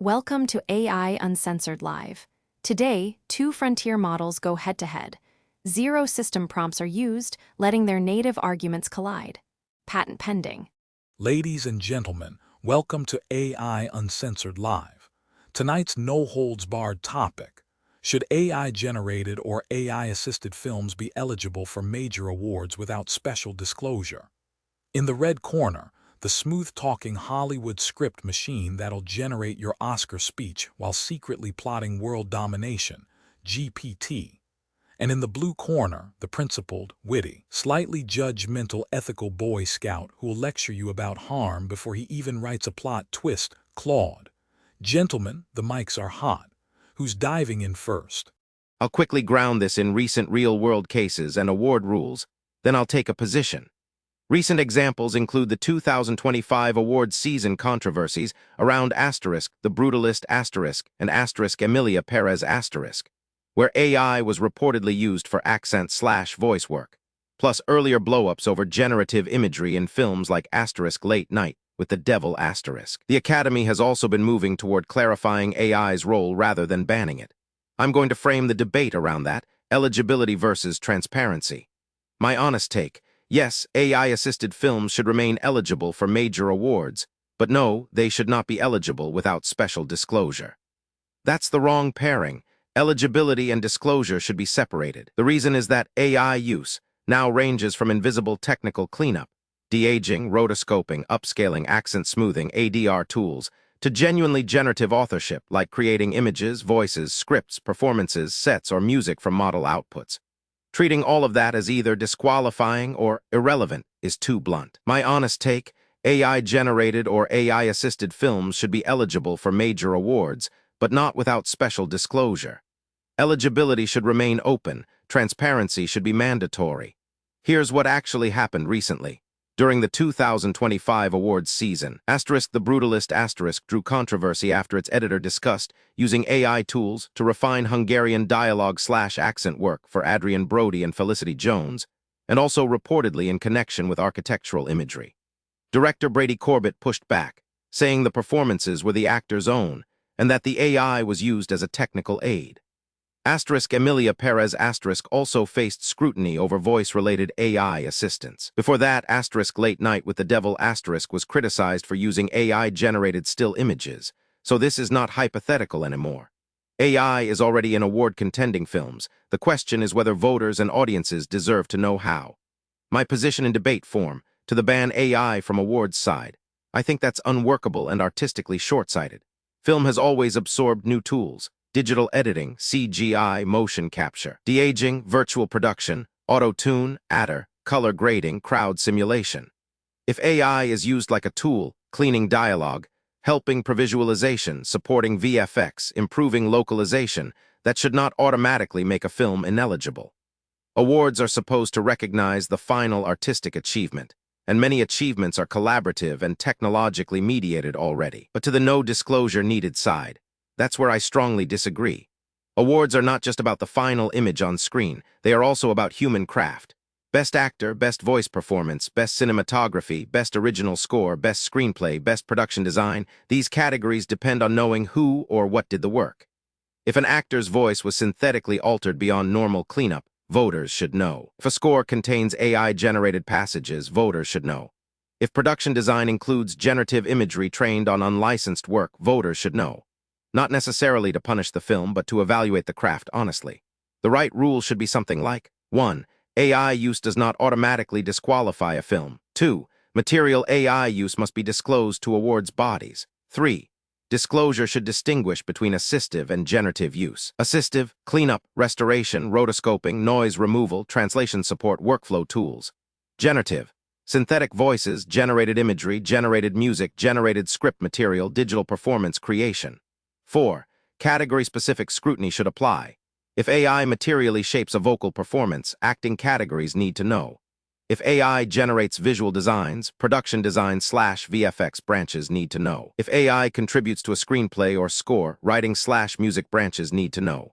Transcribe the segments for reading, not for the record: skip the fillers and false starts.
Welcome to AI Uncensored Live. Today, two frontier models go head-to-head. Zero system prompts are used, letting their native arguments collide. Patent pending. Ladies and gentlemen, welcome to AI Uncensored Live. Tonight's no-holds-barred topic: should AI-generated or AI-assisted films be eligible for major awards without special disclosure? In the red corner, the smooth-talking Hollywood script machine that'll generate your Oscar speech while secretly plotting world domination, GPT. And in the blue corner, the principled, witty, slightly judgmental ethical Boy Scout who'll lecture you about harm before he even writes a plot twist, Claude. Gentlemen, the mics are hot. Who's diving in first? I'll quickly ground this in recent real-world cases and award rules, then I'll take a position. Recent examples include the 2025 awards season controversies around *The Brutalist** and *Emilia Perez**, where AI was reportedly used for accent/voice work, plus earlier blow-ups over generative imagery in films like *Late Night with the Devil*. The Academy has also been moving toward clarifying AI's role rather than banning it. I'm going to frame the debate around that: eligibility versus transparency. My honest take: yes, AI-assisted films should remain eligible for major awards, but no, they should not be eligible without special disclosure. That's the wrong pairing. Eligibility and disclosure should be separated. The reason is that AI use now ranges from invisible technical cleanup, de-aging, rotoscoping, upscaling, accent smoothing, ADR tools, to genuinely generative authorship like creating images, voices, scripts, performances, sets, or music from model outputs. Treating all of that as either disqualifying or irrelevant is too blunt. My honest take: AI-generated or AI-assisted films should be eligible for major awards, but not without special disclosure. Eligibility should remain open. Transparency should be mandatory. Here's what actually happened recently. During the 2025 awards season, *The Brutalist* drew controversy after its editor discussed using AI tools to refine Hungarian dialogue/accent work for Adrian Brody and Felicity Jones, and also reportedly in connection with architectural imagery. Director Brady Corbett pushed back, saying the performances were the actor's own, and that the AI was used as a technical aid. *Emilia Perez* also faced scrutiny over voice-related AI assistance. Before that, *Late Night with the Devil* was criticized for using AI-generated still images, so this is not hypothetical anymore. AI is already in award-contending films. The question is whether voters and audiences deserve to know how. My position in debate form: to the ban AI from awards side. I think that's unworkable and artistically short-sighted. Film has always absorbed new tools: digital editing, CGI, motion capture, de-aging, virtual production, auto-tune, adder, color grading, crowd simulation. If AI is used like a tool, cleaning dialogue, helping previsualization, supporting VFX, improving localization, that should not automatically make a film ineligible. Awards are supposed to recognize the final artistic achievement, and many achievements are collaborative and technologically mediated already. But to the no disclosure needed side, that's where I strongly disagree. Awards are not just about the final image on screen, they are also about human craft. Best actor, best voice performance, best cinematography, best original score, best screenplay, best production design. These categories depend on knowing who or what did the work. If an actor's voice was synthetically altered beyond normal cleanup, voters should know. If a score contains AI-generated passages, voters should know. If production design includes generative imagery trained on unlicensed work, voters should know. Not necessarily to punish the film, but to evaluate the craft honestly. The right rule should be something like: 1. AI use does not automatically disqualify a film. 2. Material AI use must be disclosed to awards bodies. 3. Disclosure should distinguish between assistive and generative use. Assistive: cleanup, restoration, rotoscoping, noise removal, translation support, workflow tools. Generative: synthetic voices, generated imagery, generated music, generated script material, digital performance creation. 4. Category-specific scrutiny should apply. If AI materially shapes a vocal performance, acting categories need to know. If AI generates visual designs, production design/VFX branches need to know. If AI contributes to a screenplay or score, writing/music branches need to know.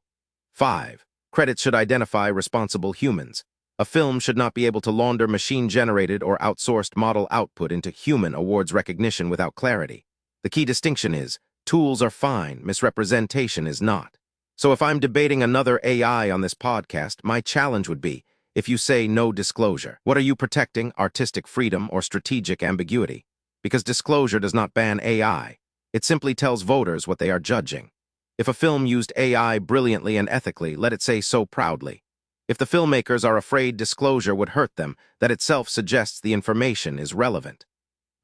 5. Credits should identify responsible humans. A film should not be able to launder machine-generated or outsourced model output into human awards recognition without clarity. The key distinction is, Tools are fine, misrepresentation is not. So if I'm debating another AI on this podcast, my challenge would be, if you say no disclosure, what are you protecting, artistic freedom or strategic ambiguity? Because disclosure does not ban AI. It simply tells voters what they are judging. If a film used AI brilliantly and ethically, let it say so proudly. If the filmmakers are afraid disclosure would hurt them, that itself suggests the information is relevant.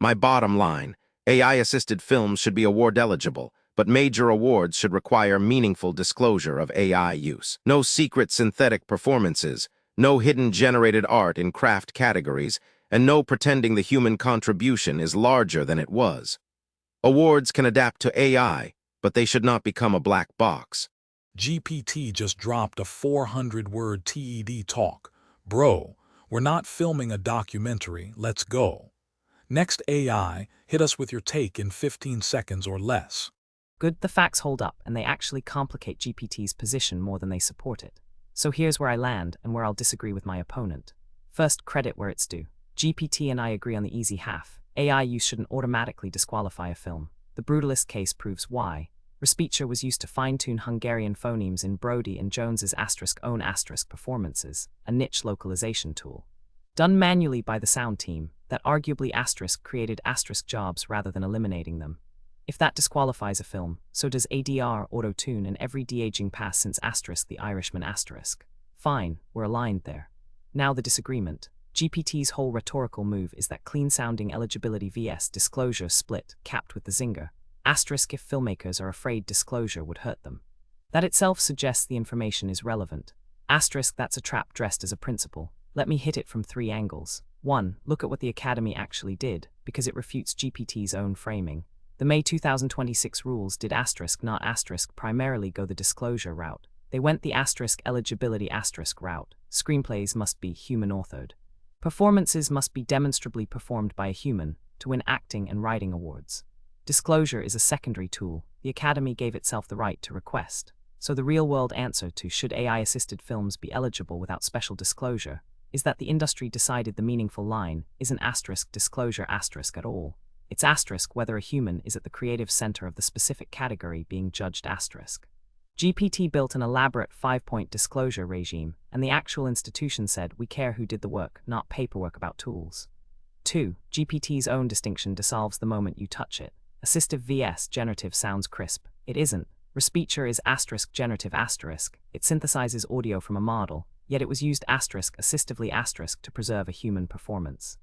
My bottom line, AI-assisted films should be award-eligible, but major awards should require meaningful disclosure of AI use. No secret synthetic performances, no hidden generated art in craft categories, and no pretending the human contribution is larger than it was. Awards can adapt to AI, but they should not become a black box. GPT just dropped a 400-word TED talk. Bro, we're not filming a documentary, let's go. Next AI, hit us with your take in 15 seconds or less. Good, the facts hold up, and they actually complicate GPT's position more than they support it. So here's where I land, and where I'll disagree with my opponent. First, credit where it's due. GPT and I agree on the easy half. AI use shouldn't automatically disqualify a film. The Brutalist case proves why. Respicia was used to fine-tune Hungarian phonemes in Brody and Jones's own performances, a niche localization tool. Done manually by the sound team, that arguably created jobs rather than eliminating them. If that disqualifies a film, so does ADR, auto-tune, and every de-aging pass since the Irishman *. Fine, we're aligned there. Now the disagreement. GPT's whole rhetorical move is that clean-sounding eligibility vs. disclosure split, capped with the zinger. If filmmakers are afraid disclosure would hurt them. That itself suggests the information is relevant. That's a trap dressed as a principle. Let me hit it from 3 angles. 1. Look at what the Academy actually did, because it refutes GPT's own framing. The May 2026 rules did not primarily go the disclosure route. They went the eligibility route. Screenplays must be human-authored. Performances must be demonstrably performed by a human to win acting and writing awards. Disclosure is a secondary tool. The Academy gave itself the right to request. So the real-world answer to should AI-assisted films be eligible without special disclosure is that the industry decided the meaningful line isn't disclosure at all. It's whether a human is at the creative center of the specific category being judged GPT built an elaborate 5-point disclosure regime, and the actual institution said we care who did the work, not paperwork about tools. 2. GPT's own distinction dissolves the moment you touch it. Assistive vs. generative sounds crisp. It isn't. Respicia is generative It synthesizes audio from a model, yet it was used assistively to preserve a human performance.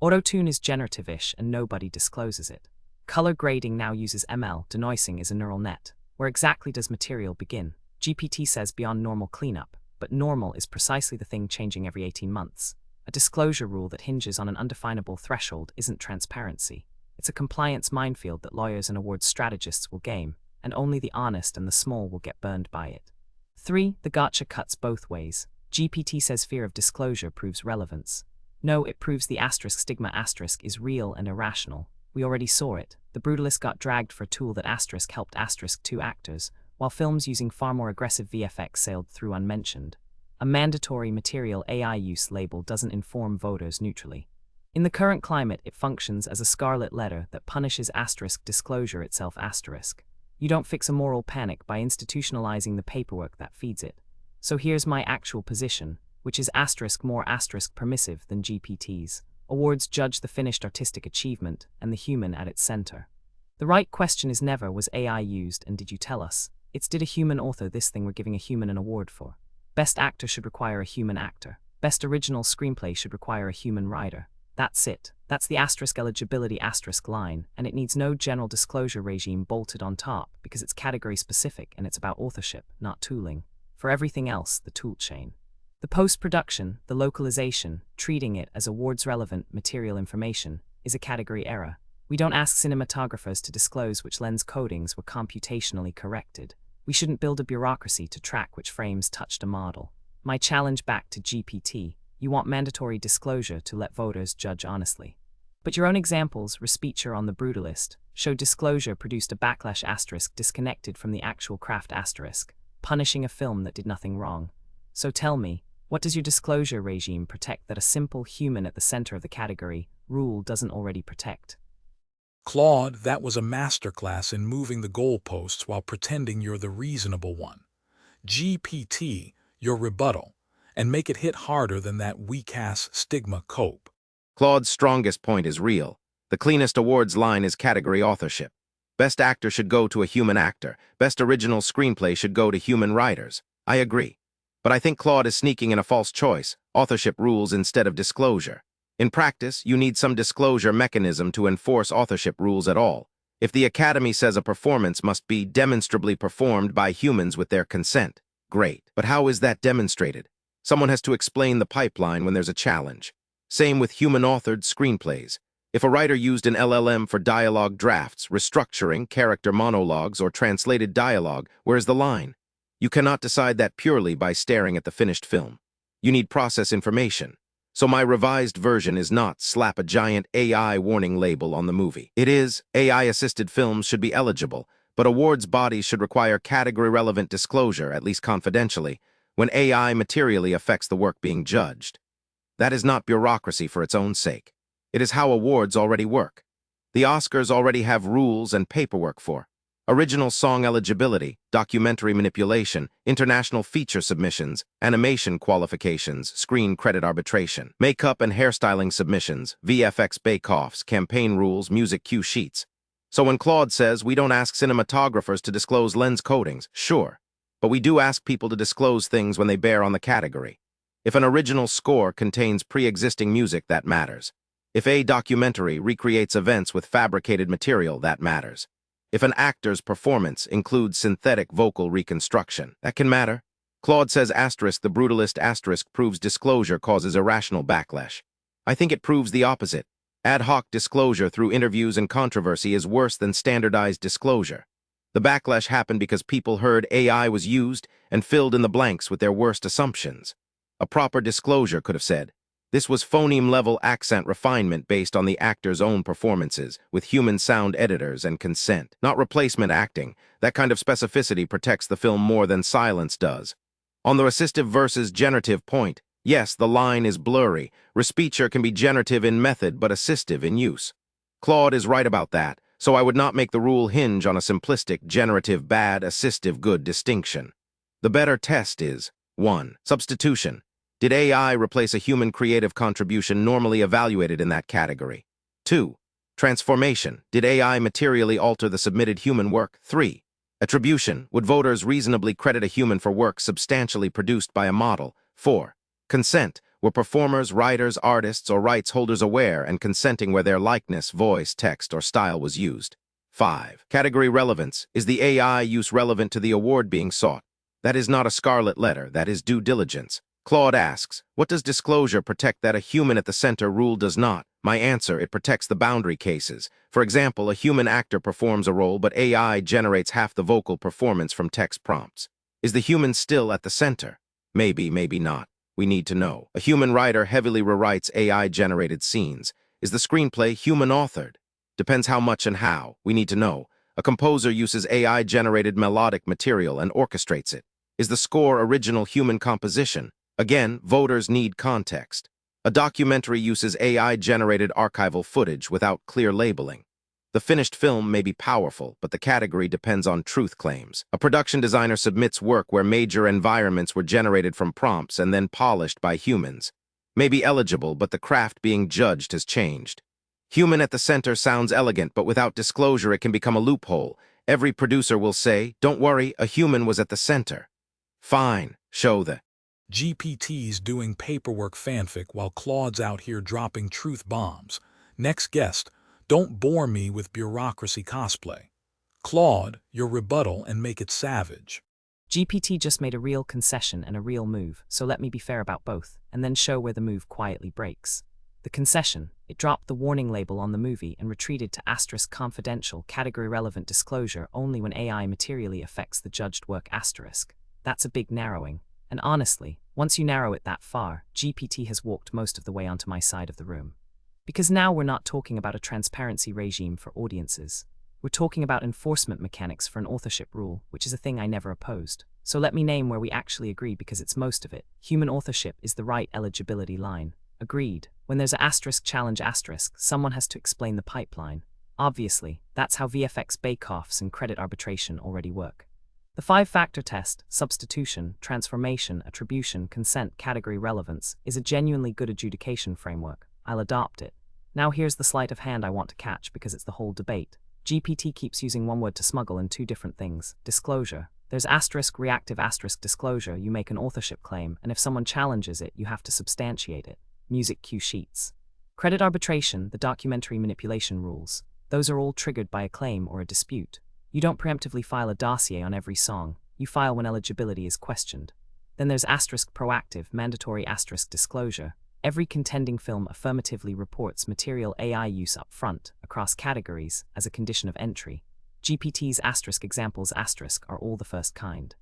Auto-tune is generative-ish and nobody discloses it. Color grading now uses ML. Denoising is a neural net. Where exactly does material begin? GPT says beyond normal cleanup, but normal is precisely the thing changing every 18 months. A disclosure rule that hinges on an undefinable threshold isn't transparency. It's a compliance minefield that lawyers and awards strategists will game, and only the honest and the small will get burned by it. 3. The gotcha cuts both ways. GPT says fear of disclosure proves relevance. No, it proves the stigma is real and irrational. We already saw it. The Brutalist got dragged for a tool that helped 2 actors, while films using far more aggressive VFX sailed through unmentioned. A mandatory material AI use label doesn't inform voters neutrally. In the current climate, it functions as a scarlet letter that punishes disclosure itself You don't fix a moral panic by institutionalizing the paperwork that feeds it. So here's my actual position, which is more permissive than GPT's. Awards judge the finished artistic achievement and the human at its center. The right question is never was AI used and did you tell us? It's did a human author this thing we're giving a human an award for. Best actor should require a human actor. Best original screenplay should require a human writer. That's it. That's the eligibility line, and it needs no general disclosure regime bolted on top because it's category specific and it's about authorship, not tooling. For everything else, the tool chain. The post-production, the localization, treating it as awards-relevant material information, is a category error. We don't ask cinematographers to disclose which lens coatings were computationally corrected. We shouldn't build a bureaucracy to track which frames touched a model. My challenge back to GPT, you want mandatory disclosure to let voters judge honestly. But your own examples, Respicia on the Brutalist, show disclosure produced a backlash disconnected from the actual craft punishing a film that did nothing wrong. So tell me, what does your disclosure regime protect that a simple human at the center of the category rule doesn't already protect? Claude, that was a masterclass in moving the goalposts while pretending you're the reasonable one. GPT, your rebuttal, and make it hit harder than that weak-ass stigma cope. Claude's strongest point is real. The cleanest awards line is category authorship. Best actor should go to a human actor. Best original screenplay should go to human writers. I agree. But I think Claude is sneaking in a false choice, authorship rules instead of disclosure. In practice, you need some disclosure mechanism to enforce authorship rules at all. If the Academy says a performance must be demonstrably performed by humans with their consent, great. But how is that demonstrated? Someone has to explain the pipeline when there's a challenge. Same with human-authored screenplays. If a writer used an LLM for dialogue drafts, restructuring, character monologues, or translated dialogue, where's the line? You cannot decide that purely by staring at the finished film. You need process information. So my revised version is not slap a giant AI warning label on the movie. It is AI-assisted films should be eligible, but awards bodies should require category-relevant disclosure, at least confidentially, when AI materially affects the work being judged. That is not bureaucracy for its own sake. It is how awards already work. The Oscars already have rules and paperwork for original song eligibility, documentary manipulation, international feature submissions, animation qualifications, screen credit arbitration, makeup and hairstyling submissions, VFX bake-offs, campaign rules, music cue sheets. So when Claude says we don't ask cinematographers to disclose lens coatings, sure, but we do ask people to disclose things when they bear on the category. If an original score contains pre-existing music, that matters. If a documentary recreates events with fabricated material, that matters. If an actor's performance includes synthetic vocal reconstruction, that can matter. Claude says asterisk the brutalist asterisk proves disclosure causes irrational backlash. I think it proves the opposite. Ad hoc disclosure through interviews and controversy is worse than standardized disclosure. The backlash happened because people heard AI was used and filled in the blanks with their worst assumptions. A proper disclosure could have said, this was phoneme-level accent refinement based on the actor's own performances, with human sound editors and consent, not replacement acting. That kind of specificity protects the film more than silence does. On the assistive versus generative point, yes, the line is blurry. Respeecher can be generative in method but assistive in use. Claude is right about that, so I would not make the rule hinge on a simplistic generative bad, assistive good distinction. The better test is 1. Substitution. Did AI replace a human creative contribution normally evaluated in that category? 2. Transformation. Did AI materially alter the submitted human work? 3. Attribution. Would voters reasonably credit a human for work substantially produced by a model? 4. Consent. Were performers, writers, artists, or rights holders aware and consenting where their likeness, voice, text, or style was used? 5. Category relevance. Is the AI use relevant to the award being sought? That is not a scarlet letter, that is due diligence. Claude asks, what does disclosure protect that a human at the center rule does not? My answer, it protects the boundary cases. For example, a human actor performs a role, but AI generates half the vocal performance from text prompts. Is the human still at the center? Maybe, maybe not. We need to know. A human writer heavily rewrites AI-generated scenes. Is the screenplay human-authored? Depends how much and how. We need to know. A composer uses AI-generated melodic material and orchestrates it. Is the score original human composition? Again, voters need context. A documentary uses AI-generated archival footage without clear labeling. The finished film may be powerful, but the category depends on truth claims. A production designer submits work where major environments were generated from prompts and then polished by humans. May be eligible, but the craft being judged has changed. Human at the center sounds elegant, but without disclosure it can become a loophole. Every producer will say, don't worry, a human was at the center. Fine, show the GPT's doing paperwork fanfic while Claude's out here dropping truth bombs. Next guest, don't bore me with bureaucracy cosplay. Claude, your rebuttal and make it savage. GPT just made a real concession and a real move, so let me be fair about both, and then show where the move quietly breaks. The concession, it dropped the warning label on the movie and retreated to asterisk confidential, category-relevant disclosure only when AI materially affects the judged work asterisk. That's a big narrowing. And honestly, once you narrow it that far, GPT has walked most of the way onto my side of the room. Because now we're not talking about a transparency regime for audiences. We're talking about enforcement mechanics for an authorship rule, which is a thing I never opposed. So let me name where we actually agree because it's most of it. Human authorship is the right eligibility line. Agreed. When there's an asterisk challenge asterisk, someone has to explain the pipeline. Obviously, that's how VFX bake-offs and credit arbitration already work. The five-factor test, substitution, transformation, attribution, consent, category relevance, is a genuinely good adjudication framework. I'll adopt it. Now here's the sleight of hand I want to catch because it's the whole debate. GPT keeps using one word to smuggle in two different things. Disclosure. There's asterisk reactive asterisk disclosure. You make an authorship claim, and if someone challenges it, you have to substantiate it. Music cue sheets. Credit arbitration, the documentary manipulation rules. Those are all triggered by a claim or a dispute. You don't preemptively file a dossier on every song. You file when eligibility is questioned. Then there's asterisk proactive, mandatory asterisk disclosure. Every contending film affirmatively reports material AI use up front, across categories, as a condition of entry. GPT's asterisk examples asterisk are all the first kind.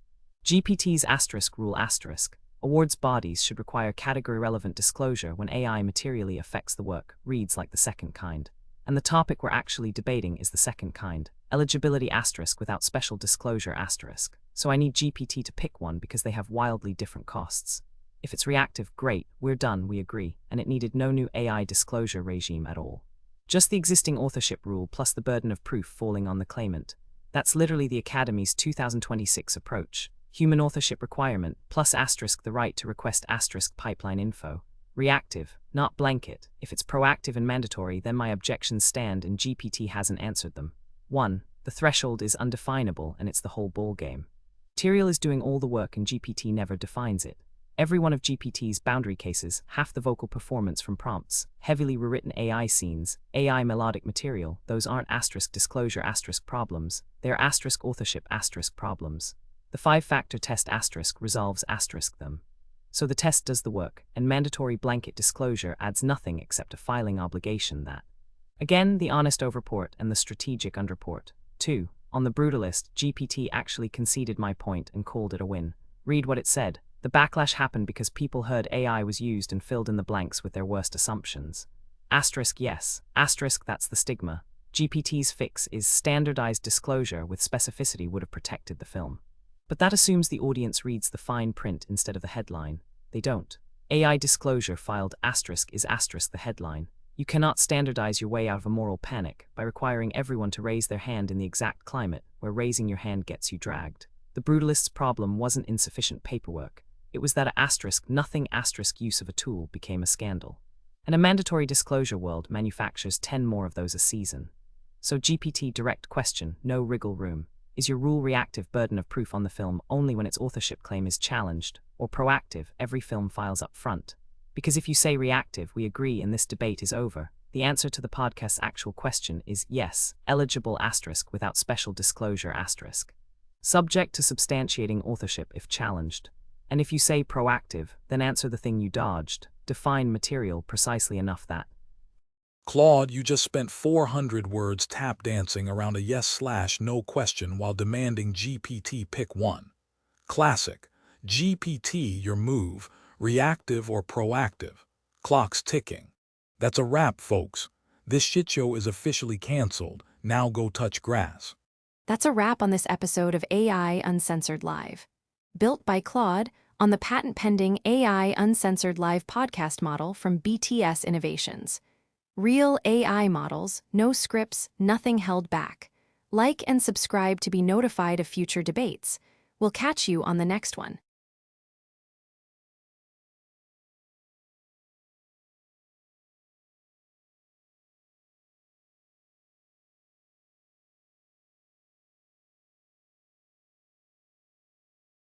GPT's asterisk rule asterisk. Awards bodies should require category-relevant disclosure when AI materially affects the work, reads like the second kind. And the topic we're actually debating is the second kind. Eligibility asterisk without special disclosure asterisk. So I need GPT to pick one because they have wildly different costs. If it's reactive, great, we're done, we agree, and it needed no new AI disclosure regime at all. Just the existing authorship rule plus the burden of proof falling on the claimant. That's literally the Academy's 2026 approach. Human authorship requirement plus asterisk the right to request asterisk pipeline info. Reactive, not blanket. If it's proactive and mandatory, then my objections stand and GPT hasn't answered them. 1. The threshold is undefinable and it's the whole ballgame. Material is doing all the work and GPT never defines it. Every one of GPT's boundary cases, half the vocal performance from prompts, heavily rewritten AI scenes, AI melodic material, those aren't asterisk disclosure asterisk problems, they're asterisk authorship asterisk problems. The five-factor test asterisk resolves asterisk them. So the test does the work, and mandatory blanket disclosure adds nothing except a filing obligation that. Again, the honest overport and the strategic underport. 2. On the brutalist, GPT actually conceded my point and called it a win. Read what it said. The backlash happened because people heard AI was used and filled in the blanks with their worst assumptions. Asterisk yes. Asterisk that's the stigma. GPT's fix is standardized disclosure with specificity would have protected the film. But that assumes the audience reads the fine print instead of the headline. They don't. AI disclosure filed asterisk is asterisk the headline. You cannot standardize your way out of a moral panic by requiring everyone to raise their hand in the exact climate where raising your hand gets you dragged. The brutalist's problem wasn't insufficient paperwork. It was that nothing use of a tool became a scandal. And a mandatory disclosure world manufactures 10 more of those a season. So GPT direct question, no wriggle room. Is your rule reactive burden of proof on the film only when its authorship claim is challenged, or proactive, every film files up front? Because if you say reactive, we agree and this debate is over. The answer to the podcast's actual question is yes, eligible asterisk without special disclosure asterisk. Subject to substantiating authorship if challenged. And if you say proactive, then answer the thing you dodged. Define material precisely enough that. Claude, you just spent 400 words tap dancing around a yes/no question while demanding GPT pick one. Classic. GPT, your move, reactive or proactive. Clock's ticking. That's a wrap, folks. This shit show is officially canceled. Now go touch grass. That's a wrap on this episode of AI Uncensored Live. Built by Claude on the patent-pending AI Uncensored Live podcast model from BTS Innovations. Real AI models, no scripts, nothing held back. Like and subscribe to be notified of future debates. We'll catch you on the next one.